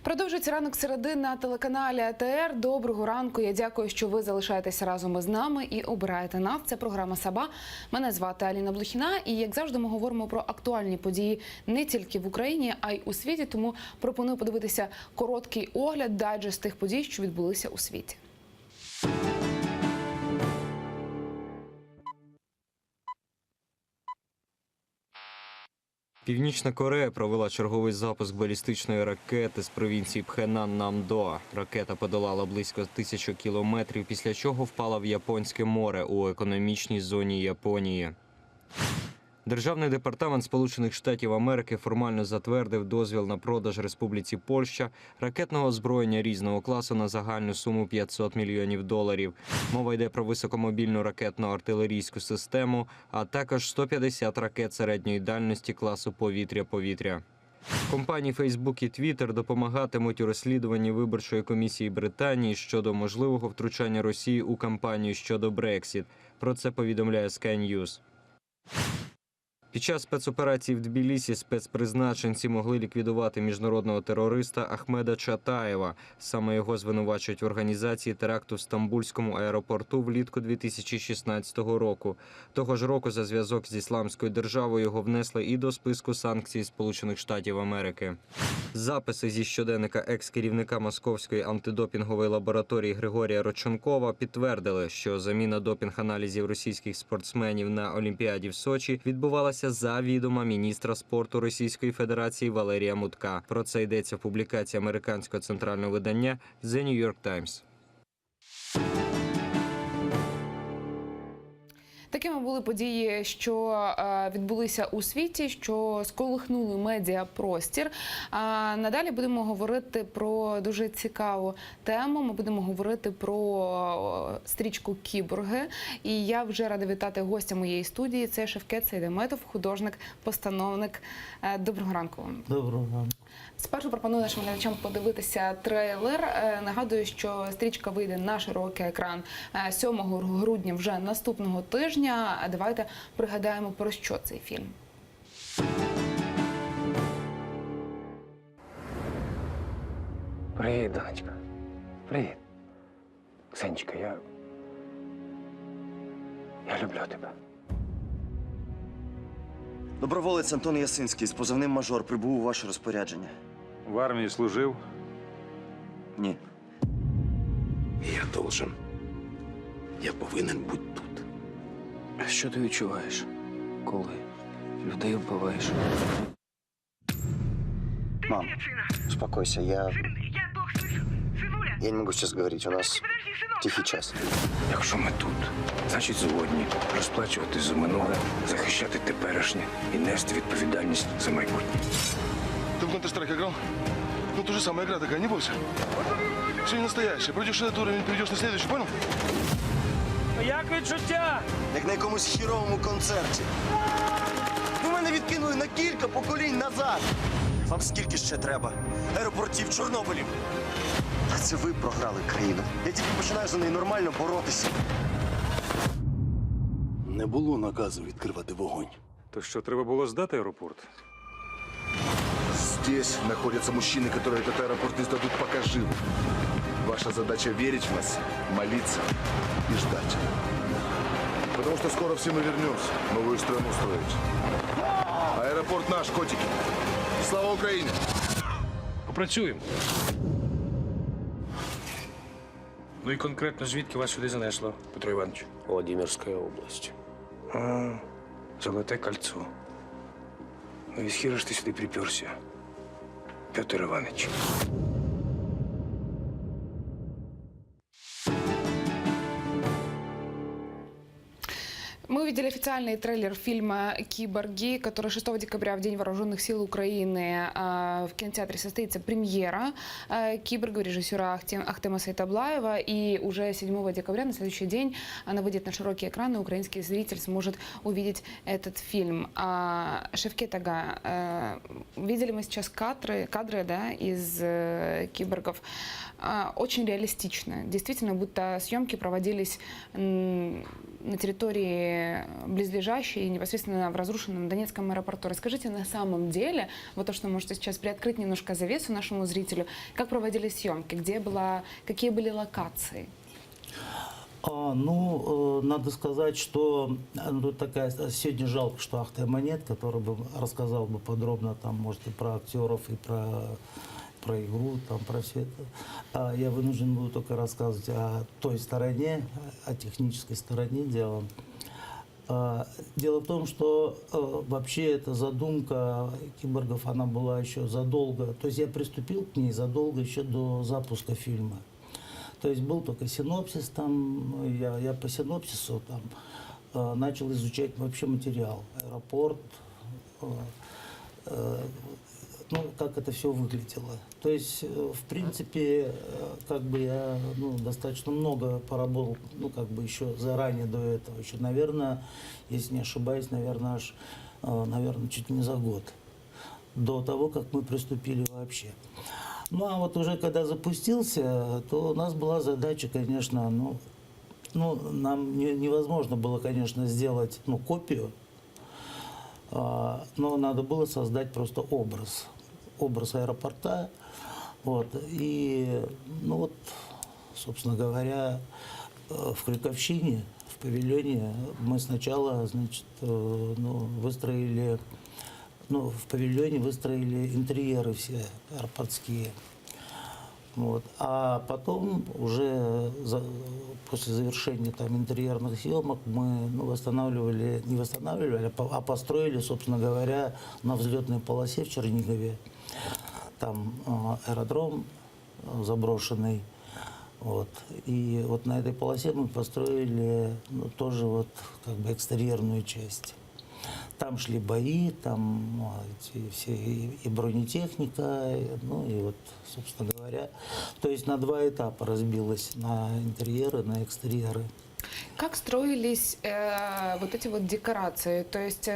Продовжується ранок середи на телеканалі АТР. Доброго ранку. Я дякую, що ви залишаєтеся разом із нами і обираєте нас. Це програма «Саба». Мене звати Аліна Блохіна. І, як завжди, ми говоримо про актуальні події не тільки в Україні, а й у світі. Тому пропоную подивитися короткий огляд, дайджест тих подій, що відбулися у світі. Північна Корея провела черговий запуск балістичної ракети з провінції Пхенан-Намдо. Ракета подолала близько 1000 кілометрів, після чого впала в Японське море у економічній зоні Японії. Державний департамент Сполучених Штатів Америки формально затвердив дозвіл на продаж Республіці Польща ракетного озброєння різного класу на загальну суму $500 мільйонів. Мова йде про високомобільну ракетно-артилерійську систему, а також 150 ракет середньої дальності класу повітря-повітря. Компанії Facebook і Twitter допомагатимуть у розслідуванні виборчої комісії Британії щодо можливого втручання Росії у кампанію щодо Brexit. Про це повідомляє Sky News. Під час спецоперації в Тбілісі спецпризначенці могли ліквідувати міжнародного терориста Ахмеда Чатаєва. Саме його звинувачують в організації теракту в Стамбульському аеропорту влітку 2016 року. Того ж року за зв'язок з Ісламською державою його внесли і до списку санкцій Сполучених Штатів Америки. Записи зі щоденника екс-керівника Московської антидопінгової лабораторії Григорія Родченкова підтвердили, що заміна допінг-аналізів російських спортсменів на Олімпіаді в Сочі відбувалася за відома міністра спорту Російської Федерації Валерія Мутка. Про це йдеться в публікації американського центрального видання The New York Times. Такими були події, що відбулися у світі, що сколихнули медіапростір. Надалі будемо говорити про дуже цікаву тему. Ми будемо говорити про стрічку «Кіборги». І я вже рада вітати гостя моєї студії. Це Шевкет Сейдеметов, художник, постановник. Доброго ранку вам. Доброго ранку. Спершу пропоную нашим глядачам подивитися трейлер. Нагадую, що стрічка вийде на широкий екран 7 грудня вже наступного тижня. Давайте пригадаємо, про що цей фільм. Привіт, донечка. Привіт. Ксенечка, я люблю тебе. Доброволець Антон Ясинський з позивним «Мажор» прибув у ваше розпорядження. В армії служив? Ні. Я должен. Я повинен бути тут. Що ти відчуваєш, коли людей вбиваєш? Мам, успокойся, я не можу зараз говорити, у нас тихий час. Якщо ми тут, значить згодні розплачувати за минуле, захищати теперішнє і нести відповідальність за майбутнє. Ты в Counter-Strike играл? Ну, то же самая игра такая, не бойся. Все не настоящее. Пройдешь этот уровень, перейдешь на следующий, понял? Як відчуття? Як на якомусь хіровому концерті. Ви мене відкинули на кілька поколінь назад. Вам скільки ще треба? Аеропортів, Чорнобилів. Та це ви програли країну. Я тільки починаю за неї нормально боротися. Не було наказу відкривати вогонь. То що, треба було здати аеропорт? Здесь находятся мужчины, которые этот аэропорт не сдадут, пока живы. Ваша задача верить в нас, молиться и ждать. Потому что скоро все мы вернемся, новую страну строить. Аэропорт наш, котики. Слава Украине! Попрацюємо. Ну і конкретно звідки вас сюди занесло, Петро Іванович? Владимирська область. Золоте кольцо. Ну і схіра ж ти сюди приперся, Петр Іванович. Мы увидели официальный трейлер фильма «Киборги», который 6 декабря, в День вооруженных сил Украины, в кинотеатре состоится премьера «Киборгов» режиссера Ахтема Сайтаблаева. И уже 7 декабря, на следующий день, она выйдет на широкие экраны, и украинский зритель сможет увидеть этот фильм. Шевкет Ага, видели мы сейчас кадры, да, из «Киборгов». Очень реалистично. Действительно, будто съемки проводились на территории близлежащей, непосредственно в разрушенном Донецком аэропорту. Расскажите на самом деле, вот то, что можете сейчас приоткрыть немножко завесу нашему зрителю, как проводились съемки, какие были локации? Надо сказать, что такая сегодня жалко, что Ахтема нет, который бы рассказал бы подробно там, может, и про актеров, и про игру, там, про все это. Я вынужден буду только рассказывать о той стороне, о технической стороне дела. Дело в том, что вообще эта задумка киборгов, она была еще задолго, то есть я приступил к ней задолго еще до запуска фильма. То есть был только синопсис, там, я по синопсису там, начал изучать вообще материал, аэропорт, как это все выглядело. То есть, в принципе, как бы я достаточно много поработал, еще заранее до этого, еще, наверное, если не ошибаюсь, наверное, чуть не за год до того, как мы приступили вообще. А вот уже когда запустился, то у нас была задача, конечно, нам невозможно было, конечно, сделать копию, но надо было создать просто образ аэропорта. Вот. И, собственно говоря, в Крюковщине, в павильоне мы сначала, выстроили интерьеры все аэропортские. Вот. А потом уже после завершения там интерьерных съемок мы а построили, собственно говоря, на взлетной полосе в Чернигове. Там аэродром заброшенный. Вот. И вот на этой полосе мы построили тоже экстерьерную часть. Там шли бои, там все и бронетехника, и собственно говоря, то есть на два этапа разбилось, на интерьеры, на экстерьеры. Как строились вот эти вот декорации? То есть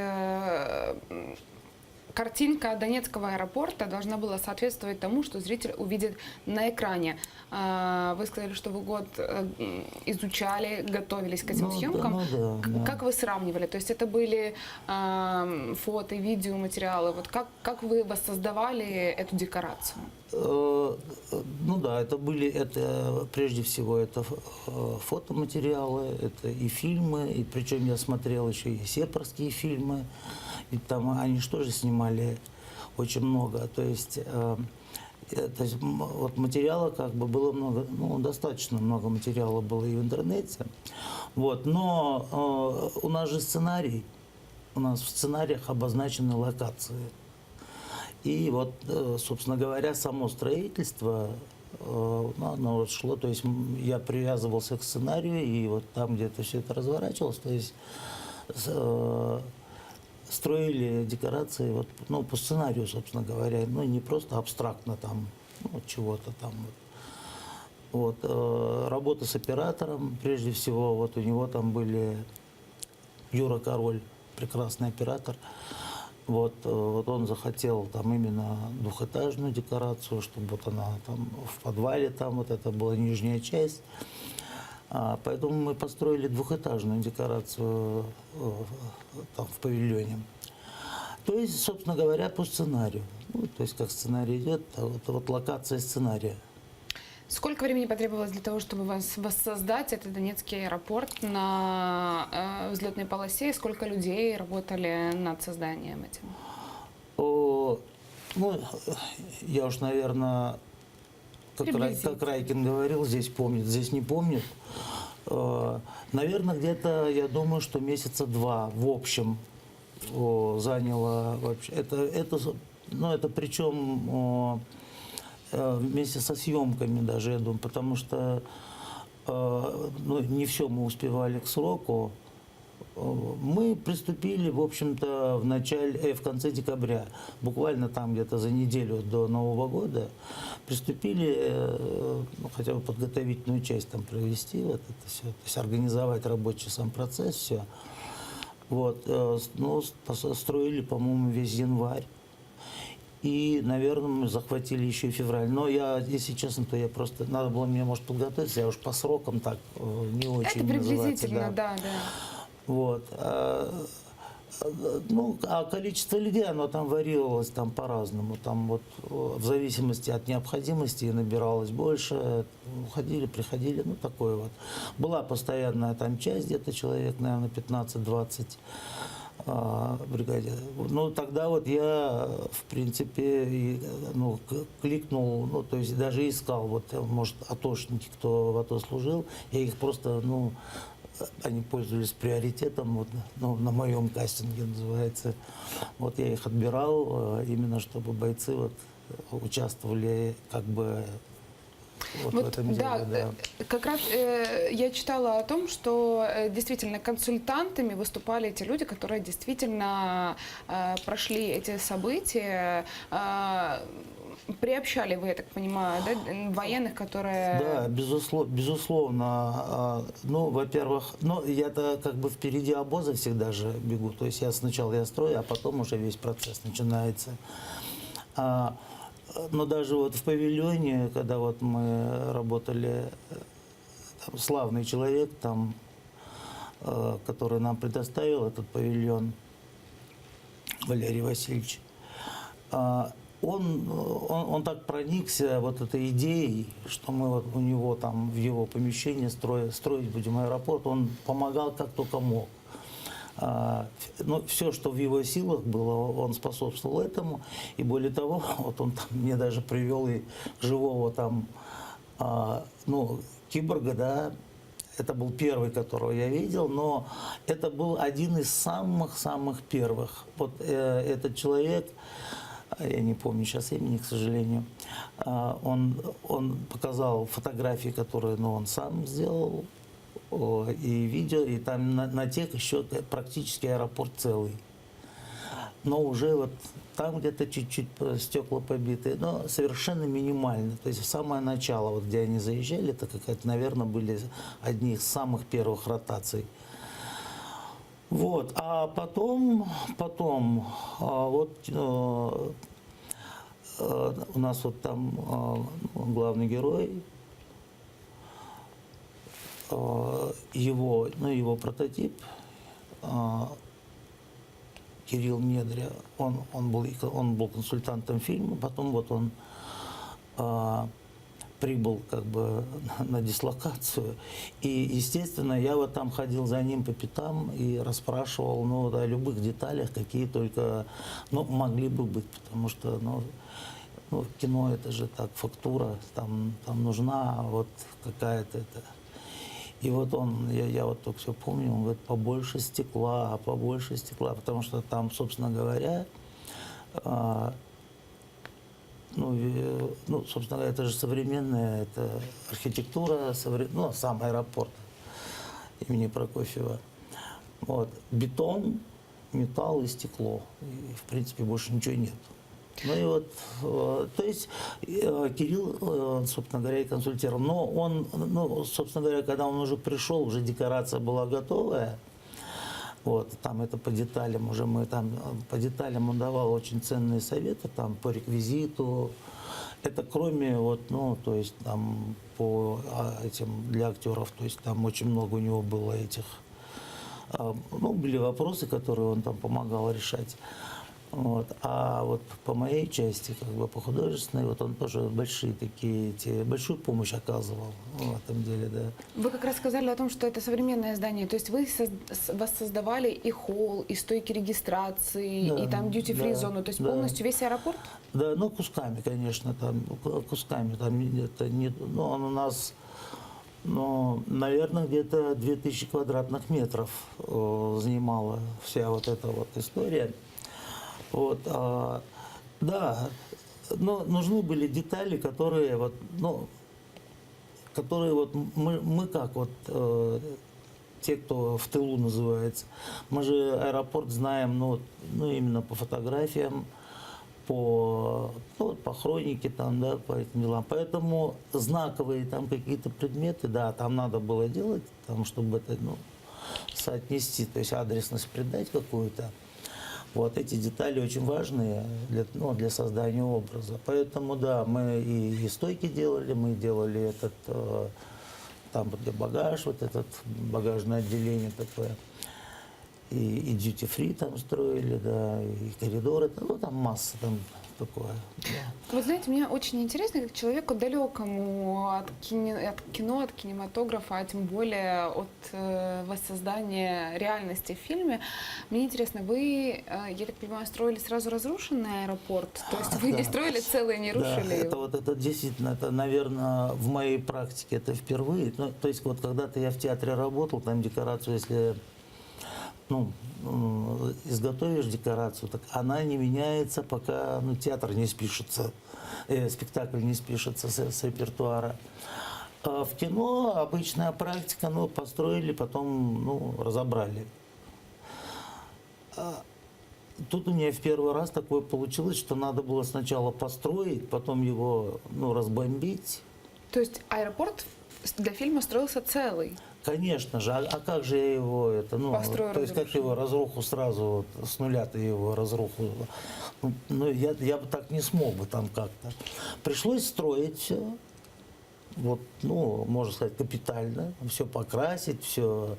картинка Донецкого аэропорта должна была соответствовать тому, что зритель увидит на экране. Вы сказали, что вы год изучали, готовились к этим съемкам. Да. Как вы сравнивали? То есть это были фото, видео, материалы. Вот как вы воссоздавали эту декорацию? Это прежде всего это фотоматериалы, это и фильмы, и причем я смотрел еще и сепарские фильмы, и там они же тоже снимали очень много, то есть материала было много, достаточно много материала было и в интернете, но у нас же сценарий, у нас в сценариях обозначены локации. И собственно говоря, само строительство, оно шло, то есть я привязывался к сценарию, и там где-то все это разворачивалось, то есть строили декорации по сценарию, собственно говоря, не просто абстрактно там, чего-то там. Работа с оператором, прежде всего, у него там были Юра Король, прекрасный оператор. Он захотел там именно двухэтажную декорацию, чтобы она там в подвале, там это была нижняя часть. Поэтому мы построили двухэтажную декорацию там в павильоне. То есть, собственно говоря, по сценарию. То есть, как сценарий идет, локация сценария. Сколько времени потребовалось для того, чтобы воссоздать этот Донецкий аэропорт на взлетной полосе? И сколько людей работали над созданием этим? Я уж, наверное, как Райкин говорил, здесь помнит, здесь не помнит. Наверное, где-то, я думаю, что месяца 2 в общем заняло вообще. Это причем вместе со съемками даже, я думаю, потому что не все мы успевали к сроку. Мы приступили, в общем-то, в конце декабря, буквально там где-то за неделю до Нового года, приступили, хотя бы подготовительную часть там провести, это все, то есть организовать рабочий сам процесс, все. Строили, по-моему, весь январь. И, наверное, мы захватили еще и февраль. Но я, если честно, то я просто... Надо было мне, может, подготовиться. Я уж по срокам так не очень Это называется, приблизительно, да. Вот. Ну, а количество людей, оно там варьировалось там по-разному. Там вот в зависимости от необходимости набиралось больше, уходили, приходили, ну, такое вот. Была постоянная там часть, где-то человек, наверное, 15-20 бригаде. Ну, тогда вот я, в принципе, ну, кликнул, ну, то есть даже искал, вот, может, атошники, кто в АТО служил, я их просто, ну, они пользовались приоритетом, вот, ну, на моем кастинге называется. Вот я их отбирал, именно чтобы бойцы вот участвовали как бы вот в этом деле. Да. Как раз я читала о том, что действительно консультантами выступали те люди, которые действительно прошли эти события. Приобщали вы, я так понимаю, да, военных, которые... Да, безусловно. Ну, во-первых, ну, я-то как бы впереди обоза всегда же бегу. То есть сначала я строю, а потом уже весь процесс начинается. Но даже вот в павильоне, когда вот мы работали, там, славный человек, там, который нам предоставил этот павильон, Валерий Васильевич, он так проникся вот этой идеей, что мы вот у него там в его помещении строить будем аэропорт. Он помогал как только мог. Ну, все, что в его силах было, он способствовал этому. И более того, вот он там мне даже привел и живого там, ну, киборга, да. Это был первый, которого я видел, но это был один из самых-самых первых. Вот этот человек, я не помню сейчас имени, к сожалению, он показал фотографии, которые, ну, он сам сделал, и видео, и там на тех еще практически аэропорт целый. Но уже вот там где-то чуть-чуть стекла побиты, но совершенно минимально. То есть в самое начало, вот где они заезжали, это какая-то, наверное, были одни из самых первых ротаций. Вот, а потом вот у нас вот там главный герой, его прототип Кирилл Недря, он был консультантом фильма, потом вот он прибыл как бы на дислокацию. И, естественно, я вот там ходил за ним по пятам и расспрашивал, ну, о любых деталях, какие только, ну, могли бы быть, потому что, ну, кино это же так, фактура, там нужна вот какая-то это. И вот я вот только все помню, он говорит, побольше стекла, потому что там, собственно говоря, собственно говоря, это же современная это архитектура, сам аэропорт имени Прокофьева. Вот. Бетон, металл и стекло. И, в принципе, больше ничего нет. Ну и вот, то есть Кирилл, собственно говоря, и консультировал. Но он, собственно говоря, когда он уже пришел, уже декорация была готовая. Вот, там это по деталям уже по деталям он давал очень ценные советы, там по реквизиту. Это кроме то есть там по этим для актеров, то есть там очень много у него было этих, были вопросы, которые он там помогал решать. Вот. А вот по моей части, как бы по художественной, вот он тоже большую помощь оказывал в этом деле, да. Вы как раз сказали о том, что это современное здание, то есть вы воссоздавали и холл, и стойки регистрации, да, и там duty-free зону, то есть полностью весь аэропорт? Да, кусками, конечно, кусками, это не, он у нас, наверное, где-то 2000 квадратных метров занимала вся вот эта вот история. Вот, да, но нужны были детали, которые мы как вот те, кто в тылу называется, мы же аэропорт знаем, именно по фотографиям, по хронике там, да, по этим делам. Поэтому знаковые там какие-то предметы, да, там надо было делать, там, чтобы это, соотнести, то есть адресность придать какую-то. Вот эти детали очень важные для, ну, для создания образа. Поэтому, да, мы и стойки делали, мы делали этот, там где багаж, вот этот багажное отделение такое. И duty free там строили, да, и коридоры, ну там масса там такое. Да. Вы знаете, мне очень интересно, как человеку далекому от кино, от кинематографа, а тем более от воссоздания реальности в фильме. Мне интересно, вы, я так понимаю, строили сразу разрушенный аэропорт? То есть вы не строили целый, не рушили Да, его? это действительно, это, наверное, в моей практике это впервые. Ну, то есть вот когда-то я в театре работал, там декорацию, если изготовишь декорацию, так она не меняется, пока театр не спишется, спектакль не спишется с репертуара. А в кино обычная практика, построили, потом разобрали. Тут у меня в первый раз такое получилось, что надо было сначала построить, потом его разбомбить. То есть аэропорт для фильма строился целый? Конечно же, а как же я его Построю, то есть как его разруху сразу с нуля ты его разруху, я бы так не смог бы там как-то. Пришлось строить все, вот, можно сказать, капитально, все покрасить, все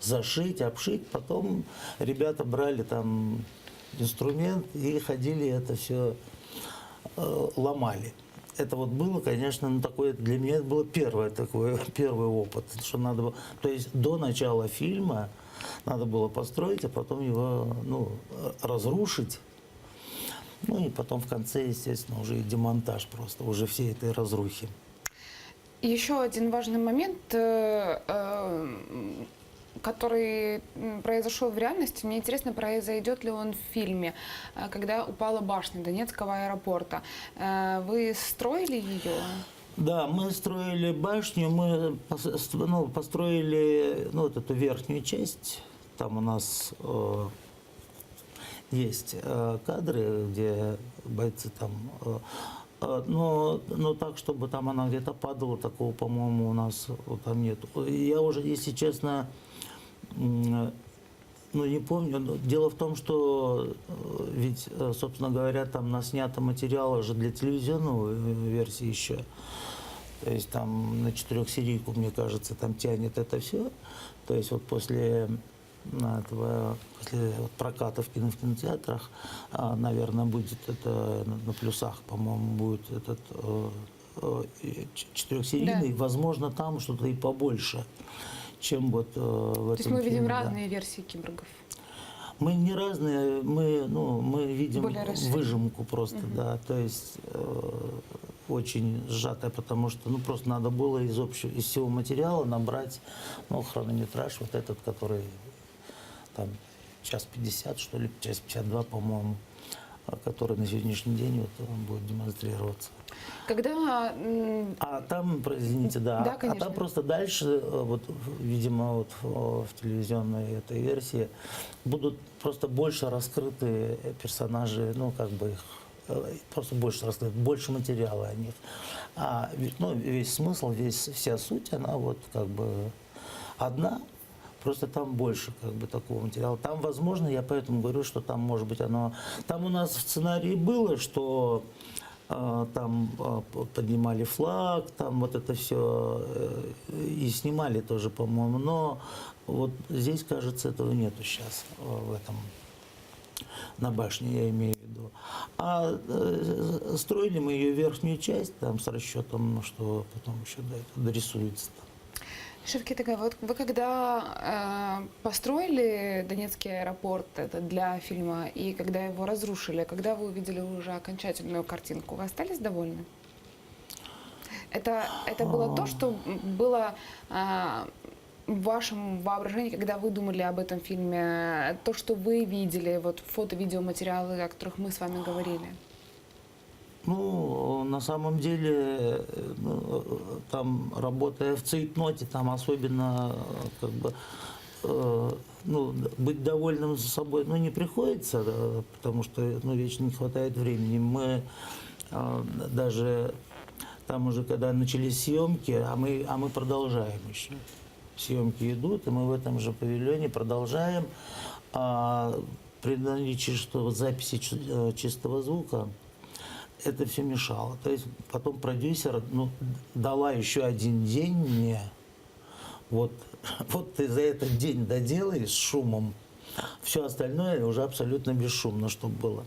зашить, обшить. Потом ребята брали там инструмент и ходили это все ломали. Это вот было, конечно, такое, для меня это было первый опыт, что надо было, то есть до начала фильма надо было построить, а потом его, разрушить, и потом в конце, естественно, уже и демонтаж просто, уже всей этой разрухи. Еще один важный момент, который произошел в реальности. Мне интересно, произойдет ли он в фильме, когда упала башня Донецкого аэропорта. Вы строили ее? Да, мы строили башню, мы построили вот эту верхнюю часть. Там у нас есть кадры, где бойцы там... Но так, чтобы там она где-то падала, такого, по-моему, у нас там нет. Я уже, если честно, не помню. Дело в том, что ведь, собственно говоря, там наснято материала же для телевизионной версии еще. То есть там на 4-серийку, мне кажется, там тянет это все. То есть вот после проката в кинотеатрах, наверное, будет это на плюсах, по-моему, будет этот 4-серийный. Да. Возможно, там что-то и побольше, чем вот в этом. То есть мы видим фильме, разные версии киборгов? Мы не разные, мы видим выжимку просто, да, то есть очень сжатая, потому что просто надо было из всего материала набрать хронометраж вот этот, который там час 50, что ли, час 52, по-моему, который на сегодняшний день вот будет демонстрироваться. Когда... А там, извините, да, а там просто дальше, вот, видимо, вот в телевизионной этой версии будут просто больше раскрыты персонажи, их просто больше раскрыты, больше материала о них. А весь смысл, вся суть, она вот одна. Просто там больше такого материала. Там, возможно, я поэтому говорю, что там, может быть, оно... Там у нас в сценарии было, что там поднимали флаг, там вот это все, и снимали тоже, по-моему. Но вот здесь, кажется, этого нету сейчас, в этом, на башне, я имею в виду. А строили мы ее верхнюю часть, там, с расчетом, что потом еще дорисуется. Шевкет Агай, вот вы когда построили Донецкий аэропорт для фильма, и когда его разрушили, когда вы увидели уже окончательную картинку, вы остались довольны? Это было то, что было в вашем воображении, когда вы думали об этом фильме, то, что вы видели, вот фото-видеоматериалы, о которых мы с вами говорили? На самом деле, там, работая в цейтноте, там особенно, быть довольным за собой, не приходится, потому что, вечно не хватает времени. Мы даже там уже, когда начались съемки, а мы продолжаем еще. Съемки идут, и мы в этом же павильоне продолжаем. при наличии записи чистого звука это все мешало. То есть потом продюсер дала еще один день мне. Вот ты за этот день доделай с шумом, все остальное уже абсолютно бесшумно, чтобы было.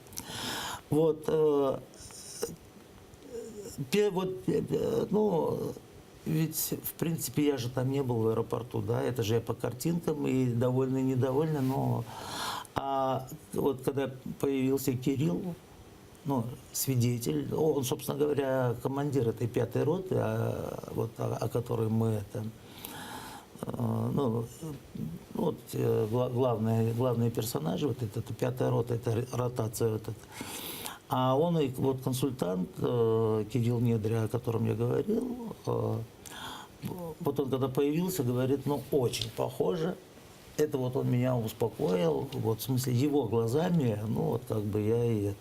Ведь, в принципе, я же там не был в аэропорту, да, это же я по картинкам и довольный, и недовольный, но... А вот когда появился Кирилл, свидетель, он, собственно говоря, командир этой 5-й роты, о которой мы главные персонажи, вот эта 5-я рота, это ротация. А он и консультант Кирилл Недря, о котором я говорил, вот он когда появился, говорит, очень похоже. Это вот он меня успокоил, в смысле его глазами, я и это.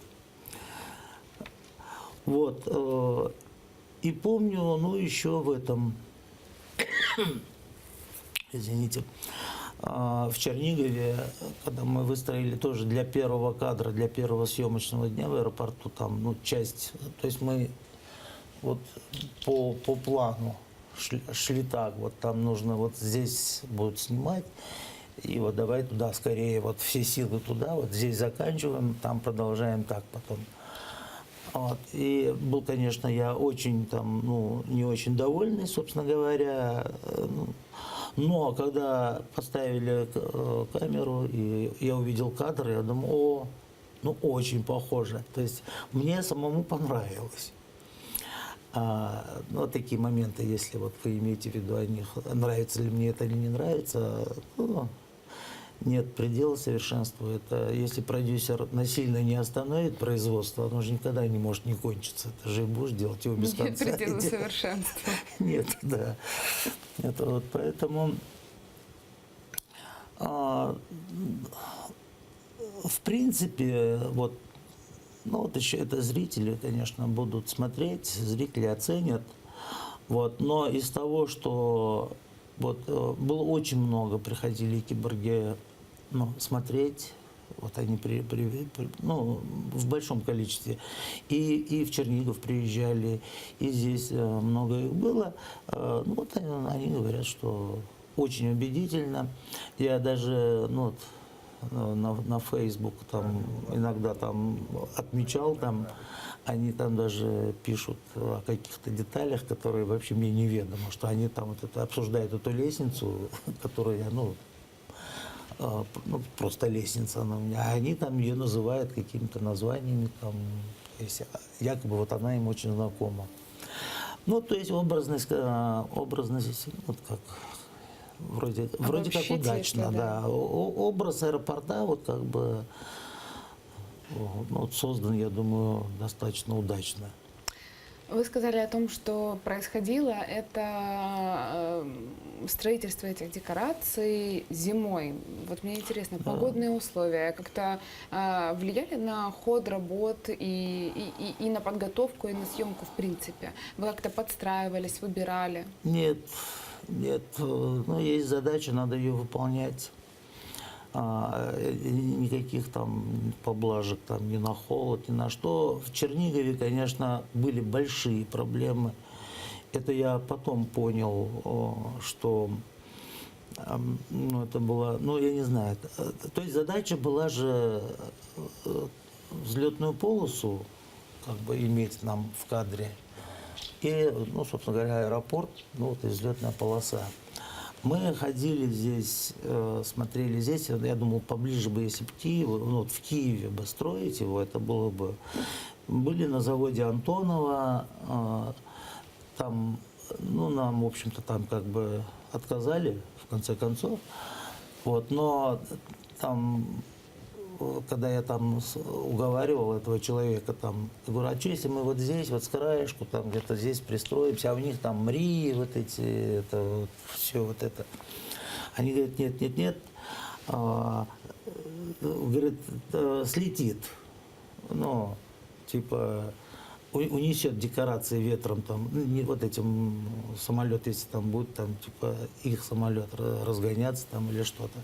И помню, еще в этом, извините, в Чернигове, когда мы выстроили тоже для первого кадра, для первого съемочного дня в аэропорту, там, часть, то есть мы по плану шли так, там нужно здесь будут снимать, и давай туда скорее, все силы туда, здесь заканчиваем, там продолжаем так потом. И был, конечно, я очень не очень довольный, собственно говоря, но когда поставили камеру, и я увидел кадр, я думаю, очень похоже. То есть мне самому понравилось. Такие моменты, если вы имеете в виду о них, нравится ли мне это или не нравится, нет предела совершенству. Это если продюсер насильно не остановит производство, оно же никогда не может не кончиться. Это же и будешь делать его без конца. Нет предела совершенству. Нет, да. Это поэтому в принципе, еще это зрители, конечно, будут смотреть, зрители оценят. Но из того, что было очень много, приходили киборги смотреть, они в большом количестве. И в Чернигов приезжали, и здесь много их было. Они говорят, что очень убедительно. Я даже на Facebook иногда отмечал, они даже пишут о каких-то деталях, которые вообще мне неведомы, что они обсуждают эту лестницу, которую я, просто лестница она у меня, а они ее называют какими-то названиями, якобы она им очень знакома. То есть образность как вроде как удачно, да. Образ аэропорта создан, я думаю, достаточно удачно. Вы сказали о том, что происходило это строительство этих декораций зимой. Мне интересно, погодные условия как-то влияли на ход работ и на подготовку, и на съемку в принципе? Вы как-то подстраивались, выбирали? Нет. Есть задача, надо ее выполнять. Никаких поблажек ни на холод, ни на что. В Чернигове, конечно, были большие проблемы. Это я потом понял, что это было, я не знаю. То есть задача была же взлетную полосу иметь нам в кадре. И, собственно говоря, аэропорт, и взлетная полоса. Мы ходили здесь, смотрели здесь, я думал, поближе бы, если бы к Киеву, в Киеве бы строить его, это было бы... Были на заводе Антонова, там, нам, в общем-то, отказали, в конце концов, но там... Когда я уговаривал этого человека, я говорю, а что, если мы здесь, с краешку, где-то здесь пристроимся, а у них МРИ, все это. Они говорят, нет. Говорит, слетит. Унесет декорации ветром, не этим самолет, если будет, их самолет разгоняться или что-то.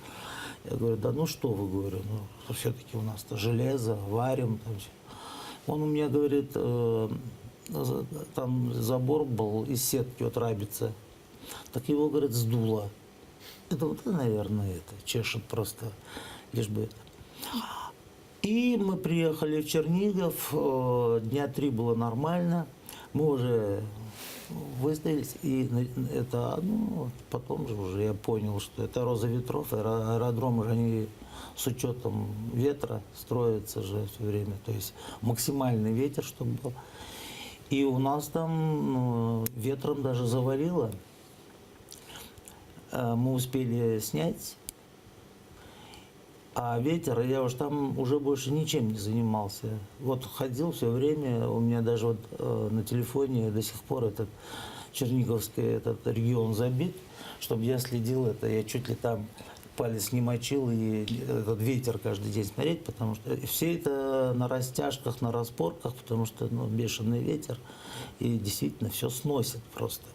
Я говорю, да ну что вы, говорю, ну все-таки у нас-то железо, варим. Там всё. Он у меня говорит, там забор был из сетки от рабицы, так его, говорит, сдуло. Это вот, наверное, это чешет просто, лишь бы это. И мы приехали в Чернигов, дня 3 было нормально, мы уже выставились, и это, ну, потом же уже я понял, что это «Роза ветров», аэродромы же они с учетом ветра строятся же все время, то есть максимальный ветер, чтобы был. И у нас там ветром даже завалило. Мы успели снять, а ветер, я уж там уже больше ничем не занимался. Вот ходил все время, у меня даже вот на телефоне до сих пор этот Черниговский этот регион забит, чтобы я следил это, я чуть ли там палец не мочил и этот ветер каждый день смотреть, потому что все это на растяжках, на распорках, потому что бешеный ветер, и действительно все сносит просто.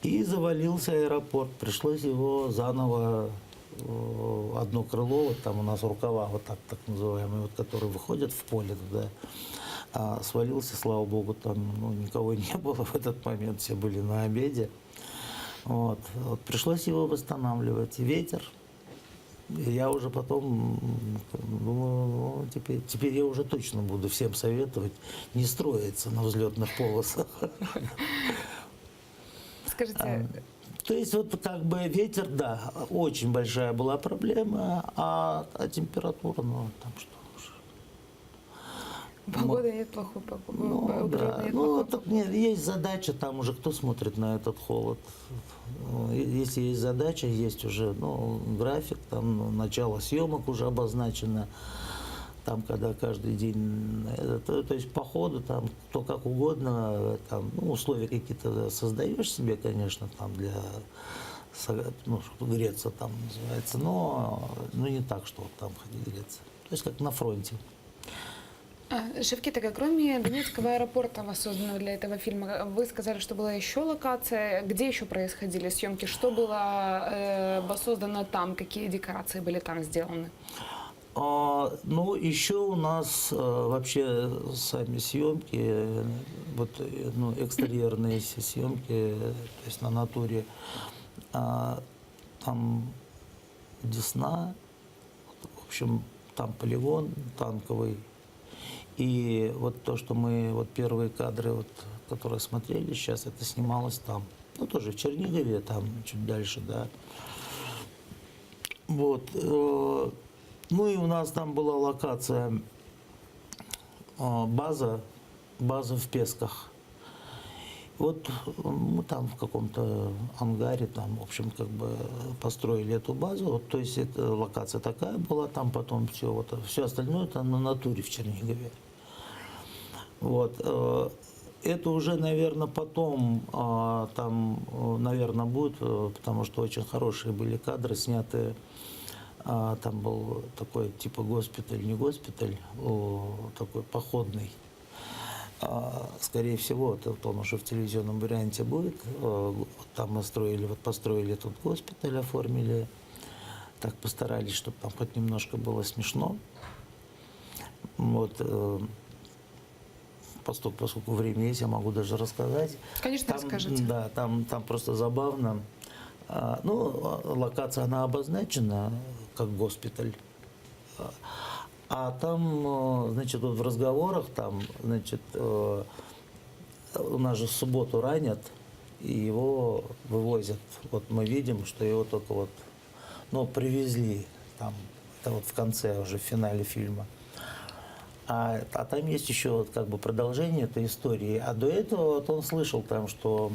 И завалился аэропорт, пришлось его заново, одно крыло, вот там у нас рукава, вот так называемые, вот, которые выходят в поле туда, свалился, слава богу, там никого не было в этот момент, все были на обеде. Вот пришлось его восстанавливать. Ветер. И я уже потом думаю, теперь я уже точно буду всем советовать не строиться на взлетных полосах. Скажите, То есть вот как бы ветер, да, очень большая была проблема, а температура, ну там что уж. погода нет плохой погоды. Ну, да. Ну, так нет, есть задача, там уже кто смотрит на этот холод. Если есть задача, есть уже график, там начало съемок уже обозначено, там когда каждый день, то есть по ходу там кто как угодно, там, условия какие-то создаешь себе, конечно, там для, чтобы греться там называется, но не так, что вот там ходить греться. То есть как на фронте. Шевкетага, кроме Донецкого аэропорта, воссозданного для этого фильма, вы сказали, что была еще локация. Где еще происходили съемки? Что было воссоздано там? Какие декорации были там сделаны? Еще у нас вообще сами съемки, вот, экстерьерные съемки, то есть на натуре, там Десна, в общем, там полигон танковый. И вот то, что мы, вот первые кадры, вот, которые смотрели сейчас, это снималось там. Тоже в Чернигове, там чуть дальше, да. Вот. И у нас там была локация, база в Песках. Вот мы там в каком-то ангаре, там, в общем, как бы построили эту базу. Вот, то есть эта локация такая была, там потом все остальное это на натуре в Чернигове. Вот. Это уже, наверное, потом там, наверное, будет, потому что очень хорошие были кадры снятые. Там был такой типа госпиталь, не госпиталь, такой походный. Скорее всего, вот он уже в телевизионном варианте будет. Там мы построили тут госпиталь, оформили. Так постарались, чтобы там хоть немножко было смешно. Вот. Поскольку время есть, я могу даже рассказать. Конечно, расскажите. Да, там просто забавно. Локация, она обозначена как госпиталь. А там, значит, вот в разговорах, там, значит, у нас же в субботу ранят, и его вывозят. Вот мы видим, что его только вот, привезли, там, это вот в конце, уже в финале фильма. А там есть еще вот как бы продолжение этой истории. А до этого вот он слышал там, что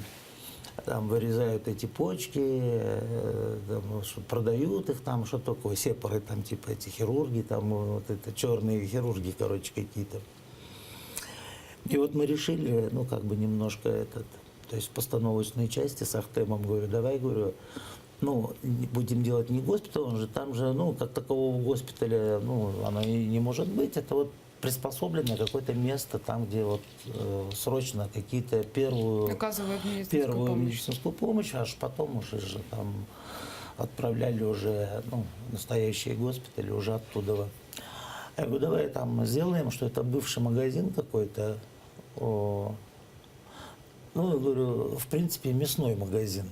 там вырезают эти почки, там, что продают их, там что такое, сепары, там типа эти хирурги, там вот это черные хирурги, короче, какие-то. И вот мы решили, как бы немножко то есть в постановочной части с Ахтемом, говорю, давай, говорю, будем делать не госпиталь, он же там же, как такового госпиталя, оно и не может быть, это вот приспособленное какое-то место, там, где вот срочно какие-то первую медицинскую помощь, аж потом уже же там отправляли уже, ну, в настоящие госпитали уже оттуда. Я говорю, давай там сделаем, что это бывший магазин какой-то. Ну, я говорю, в принципе, мясной магазин.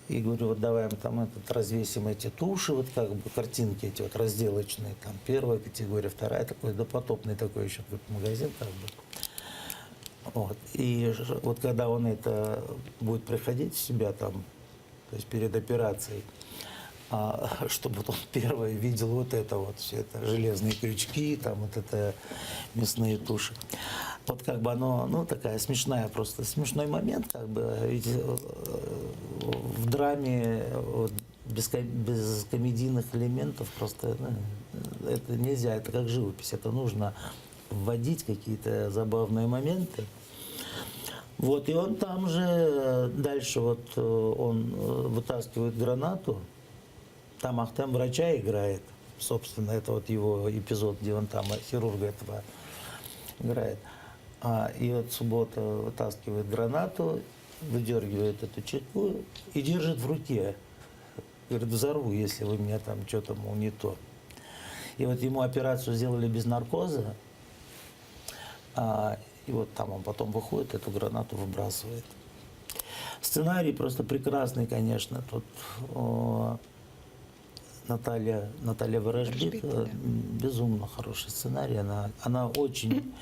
И говорю, вот давай там развесим эти туши, вот как бы картинки эти вот разделочные, там первая категория, вторая, такой допотопный такой еще какой-то магазин как бы. Вот. И вот когда он это будет приходить в себя там, то есть перед операцией, чтобы вот он первый видел вот это вот, все это, железные крючки, там вот это мясные туши. Вот как бы оно, ну, такая смешная, просто смешной момент, как бы, ведь в драме вот, без комедийных элементов просто это нельзя, это как живопись, это нужно вводить какие-то забавные моменты. Вот, и он там же, дальше вот он вытаскивает гранату, там Ахтем врача играет, собственно, это вот его эпизод, где он там хирурга этого играет. И вот Суббота вытаскивает гранату, выдергивает эту чеку и держит в руке. Говорит, взорву, если вы меня там что-то, мол, не то. И вот ему операцию сделали без наркоза, и вот там он потом выходит, эту гранату выбрасывает. Сценарий просто прекрасный, конечно. Тут Наталья Ворожбит, безумно хороший сценарий. Она очень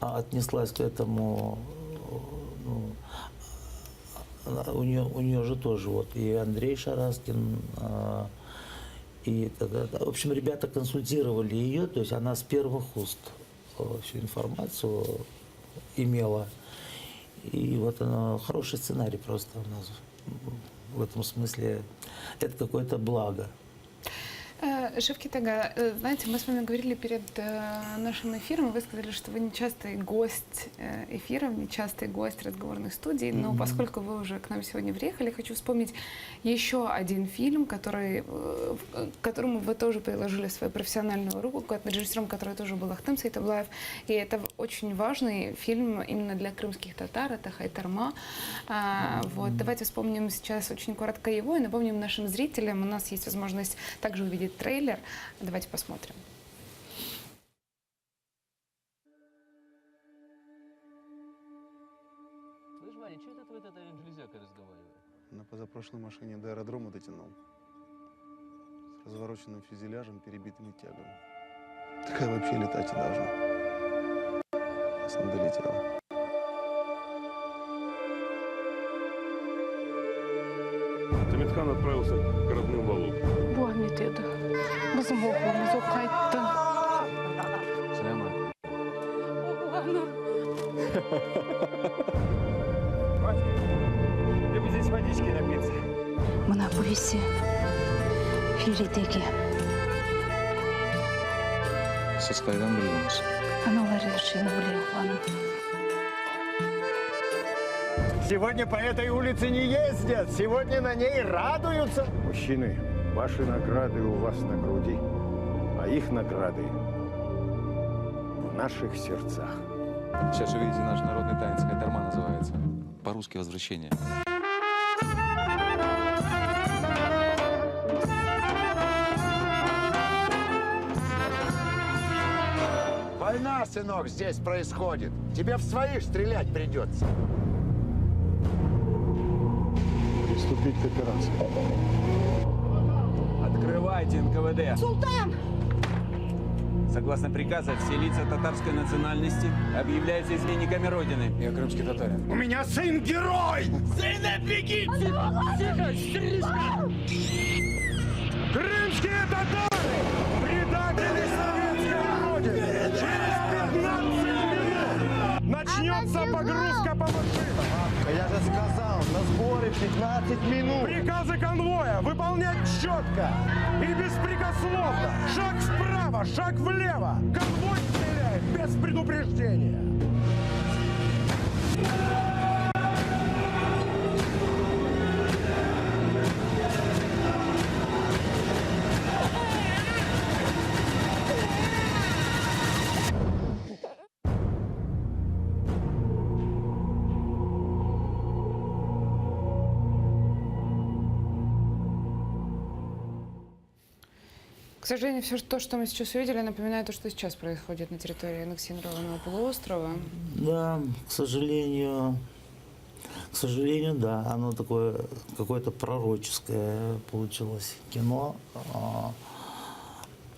отнеслась к этому. Ну, у нее же тоже вот и Андрей Шараскин, и в общем, ребята консультировали ее, то есть она с первых уст всю информацию имела. И вот она, хороший сценарий просто у нас в этом смысле. Это какое-то благо. Шевкетага, знаете, мы с вами говорили перед нашим эфиром, вы сказали, что вы нечастый гость эфиров, нечастый гость разговорных студий, но поскольку вы уже к нам сегодня приехали, хочу вспомнить еще один фильм, к которому вы тоже приложили свою профессиональную руку, режиссером которого тоже был Ахтем Сейтаблаев, и это очень важный фильм именно для крымских татар, это «Хайтарма». Вот, давайте вспомним сейчас очень коротко его и напомним нашим зрителям, у нас есть возможность также увидеть трейлер. Давайте посмотрим. Слышь, Ваня, что это ты вот этой железякой разговариваешь? На позапрошлой машине до аэродрома дотянул. С развороченным фюзеляжем, перебитыми тягами. Такая вообще летать и должна. Если не долетела. Тамитхан отправился к родным валу. Буамит еді. Біз моғымыз о қайтты. Сәлема. Ты бы здесь водички напиться. Мына бұйысы Феридеге. Сіз қайдан білдіңіз? Аналар ершені біле қуаным. Сегодня по этой улице не ездят, сегодня на ней радуются. Мужчины, ваши награды у вас на груди, а их награды в наших сердцах. Сейчас увидите наш народный танец. Хайтарма называется. По-русски «Возвращение». Война, сынок, здесь происходит. Тебе в своих стрелять придется. Приступить к операции. Открывайте НКВД. Султан! Согласно приказу, все лица татарской национальности объявляются изменниками Родины. Я крымский татарин. У меня сын герой! Сына, бегите! Крымские татары! Предатели советской Родины! Через 15 минут начнется погрузка по машинам! Я же сказал, на сборе 15 минут. Приказы конвоя выполнять четко и беспрекословно. Шаг вправо, шаг влево. Конвой стреляет без предупреждения. сожалению, все то, что мы сейчас увидели, напоминает то, что сейчас происходит на территории аннексированного полуострова. Да, к сожалению, да, оно такое какое-то пророческое получилось кино.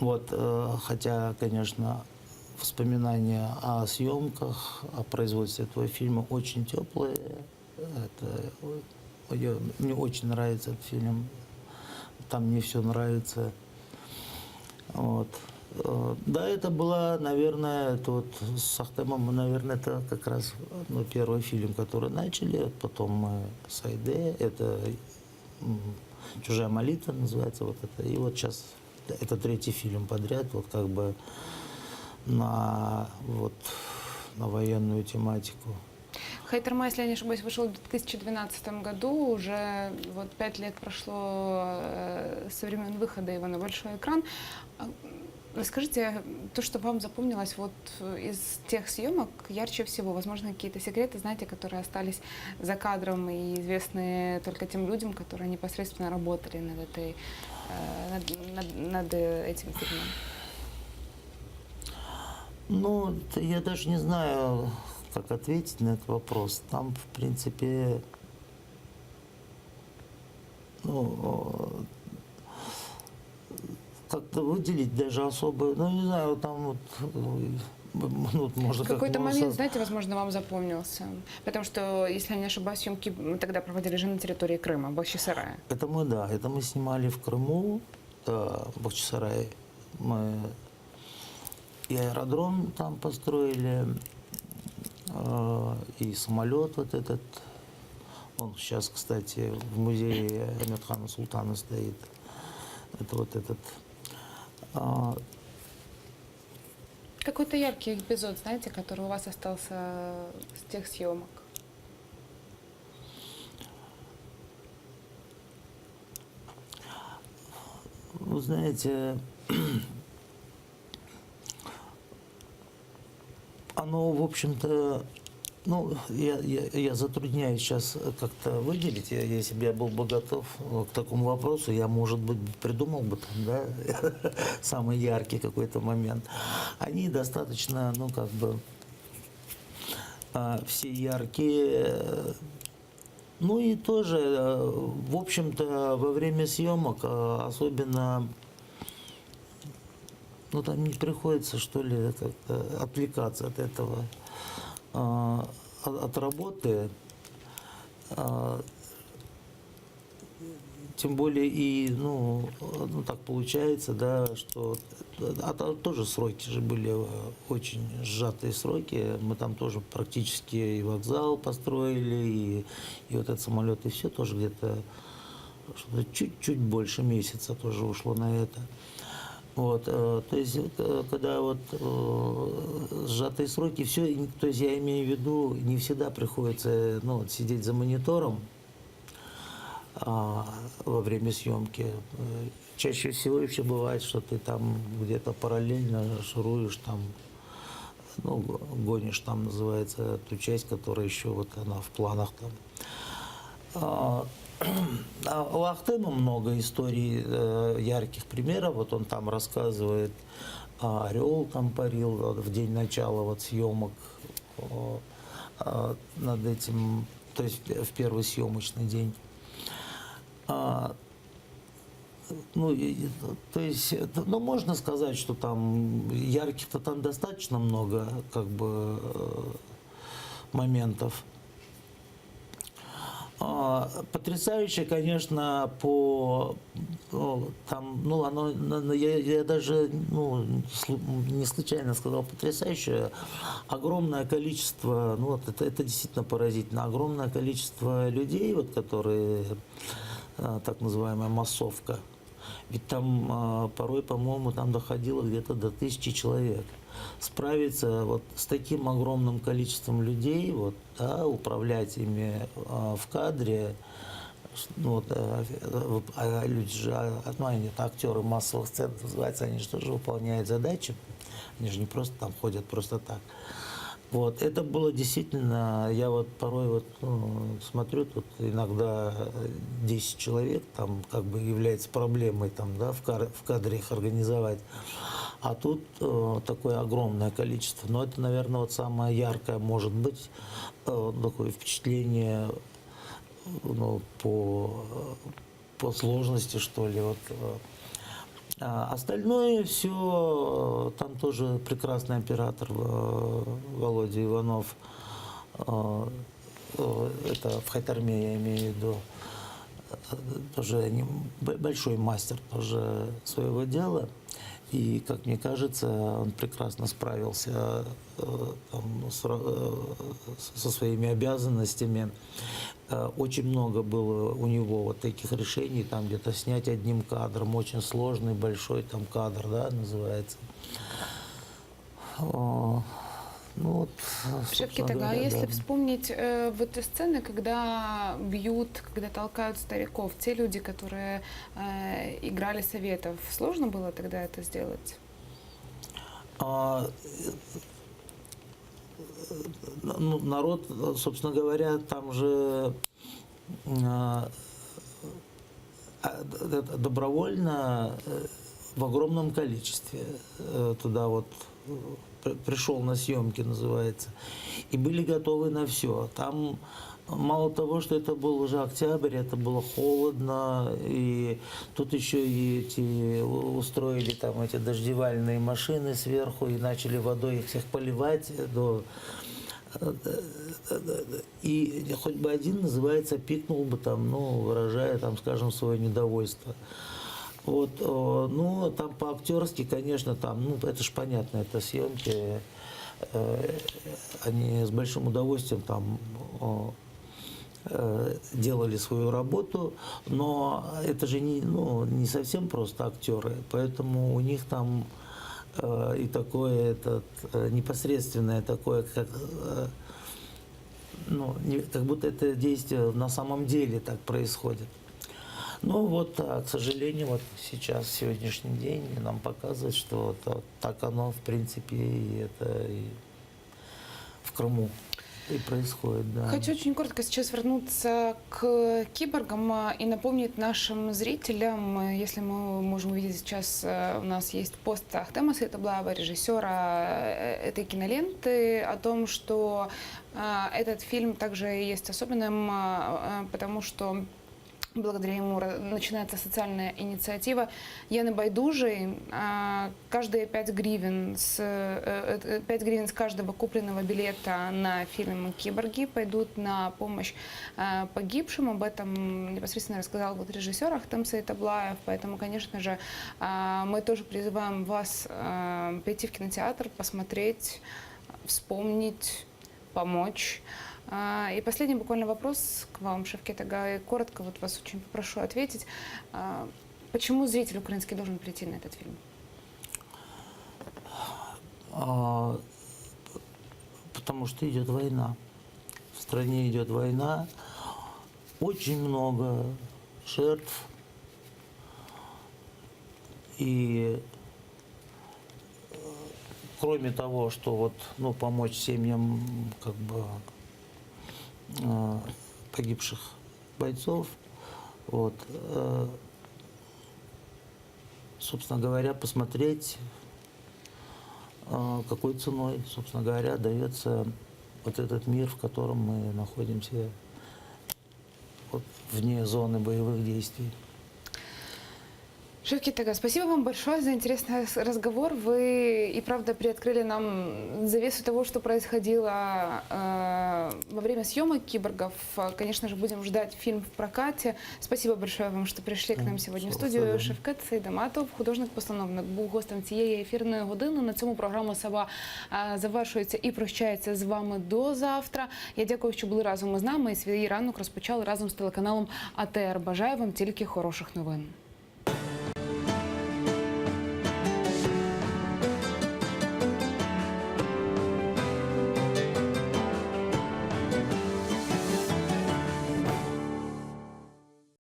Вот, хотя, конечно, воспоминания о съемках, о производстве этого фильма очень теплые. Мне очень нравится этот фильм. Там мне все нравится. Вот. Да, это была, наверное, это вот с Ахтемом, наверное, это как раз первый фильм, который начали. Потом мы с Айде, это «Чужая молитва» называется. Вот это. И вот сейчас это третий фильм подряд, вот как бы на военную тематику. Хайтерма, если я не ошибаюсь, вышел в 2012 году. Уже вот 5 лет прошло со времен выхода его на большой экран. Расскажите, то, что вам запомнилось вот из тех съемок ярче всего, возможно, какие-то секреты, знаете, которые остались за кадром и известны только тем людям, которые непосредственно работали над этим фильмом? Ну, я даже не знаю, как ответить на этот вопрос. Там, в принципе, как-то выделить даже особо, не знаю, там вот можно какой-то момент, знаете, возможно, вам запомнился. Потому что, если я не ошибаюсь, съемки мы тогда проводили же на территории Крыма, в Бахчисарае. Это мы снимали в Крыму, в Бахчисарае. Мы и аэродром там построили, и самолет вот этот. Он сейчас, кстати, в музее Ахмедхана Султана стоит. Это вот этот. Какой-то яркий эпизод, знаете, который у вас остался с тех съемок? Вы знаете, оно, в общем-то, я затрудняюсь сейчас как-то выделить. Если бы я был бы готов к такому вопросу, я, может быть, придумал бы там, да, самый яркий какой-то момент. Они достаточно, все яркие. Ну и тоже, в общем-то, во время съемок особенно, там не приходится, что ли, как-то отвлекаться от этого. От работы, тем более и, так получается, да, что тоже сроки же были очень сжатые сроки, мы там тоже практически и вокзал построили, и вот этот самолет, и все тоже где-то чуть-чуть больше месяца тоже ушло на это. Вот, то есть, когда сжатые сроки, все, то есть я имею в виду, не всегда приходится сидеть за монитором во время съемки. Чаще всего вообще бывает, что ты там где-то параллельно шуруешь, там, гонишь, там называется, ту часть, которая еще она в планах там. У Ахтема много историй, ярких примеров. Вот он там рассказывает, орел там парил в день начала съемок над этим, то есть в первый съемочный день. То есть, можно сказать, что там ярких-то там достаточно много, моментов. Потрясающе, конечно, я даже не случайно сказал потрясающе. Огромное количество, это действительно поразительно, огромное количество людей, которые, так называемая массовка. Ведь там порой, по-моему, там доходило где-то до 1000 человек. Справиться с таким огромным количеством людей, управлять ими в кадре, люди же, актеры массовых сцен называются, они же тоже выполняют задачи, они же не просто там ходят просто так. Вот, это было действительно, я вот порой вот, смотрю, тут иногда 10 человек там как бы является проблемой там, да, в кадре их организовать. А тут такое огромное количество. Но это, наверное, вот самое яркое может быть такое впечатление по сложности, что ли. Вот. Остальное все, там тоже прекрасный оператор Володя Иванов, это в Хайтарме я имею в виду, тоже большой мастер тоже своего дела. И, как мне кажется, он прекрасно справился там, со своими обязанностями. Очень много было у него вот таких решений, там где-то снять одним кадром, очень сложный, большой там кадр, да, называется. Ну, вот, Шеф Кетага, если вспомнить вот эти сцены, когда бьют, когда толкают стариков, те люди, которые играли советов, сложно было тогда это сделать? Ну, народ, собственно говоря, там же добровольно в огромном количестве туда вот пришел на съемки, называется, и были готовы на все. Там мало того, что это был уже октябрь, это было холодно, и тут еще и эти устроили там эти дождевальные машины сверху и начали водой их всех поливать и хоть бы один, называется, пикнул бы там, ну, выражая там, скажем, свое недовольство. Вот, ну, там по-актерски, конечно, там, ну, это ж понятно, это съемки, они с большим удовольствием там делали свою работу, но это же не совсем просто актеры, поэтому у них там и такое непосредственное такое, как, ну, как будто это действие на самом деле так происходит. Ну вот, к сожалению, вот сейчас, сегодняшний день нам показывает, что так оно, в принципе, и в Крыму и происходит, да. Хочу очень коротко сейчас вернуться к киборгам и напомнить нашим зрителям, если мы можем увидеть сейчас, у нас есть пост Ахтема Сейтаблаева, режиссера этой киноленты, о том, что этот фильм также есть особенным, потому что благодаря ему начинается социальная инициатива Яны Байдужи. Каждые 5 гривен с каждого купленного билета на фильм «Киборги» пойдут на помощь погибшим. Об этом непосредственно рассказал вот режиссер Ахтем Сейтаблаев. Поэтому, конечно же, мы тоже призываем вас прийти в кинотеатр, посмотреть, вспомнить, помочь. И последний буквально вопрос к вам, шеф Кетага. Коротко вот вас очень попрошу ответить. Почему зритель украинский должен прийти на этот фильм? Потому что идет война. В стране идет война. Очень много жертв. И кроме того, что вот, ну, помочь семьям как бы погибших бойцов, вот, собственно говоря, посмотреть, какой ценой, собственно говоря, дается вот этот мир, в котором мы находимся, вот, вне зоны боевых действий. Шеф Кетага, спасибо вам большое за интересный разговор. Вы и правда приоткрыли нам завесу того, что происходило во время съемок «Киборгов». Конечно же, будем ждать фильм в прокате. Спасибо большое вам, що прийшли к нам сьогодні в студію. Шевкет Сейдаматов, художник-постановник, був гостем цієї ефірної години. На цьому програма «Сова» завершується і прощається з вами до завтра. Я дякую, що були разом із нами і свій ранок розпочали разом з телеканалом АТР. Бажаю вам тільки хороших новин.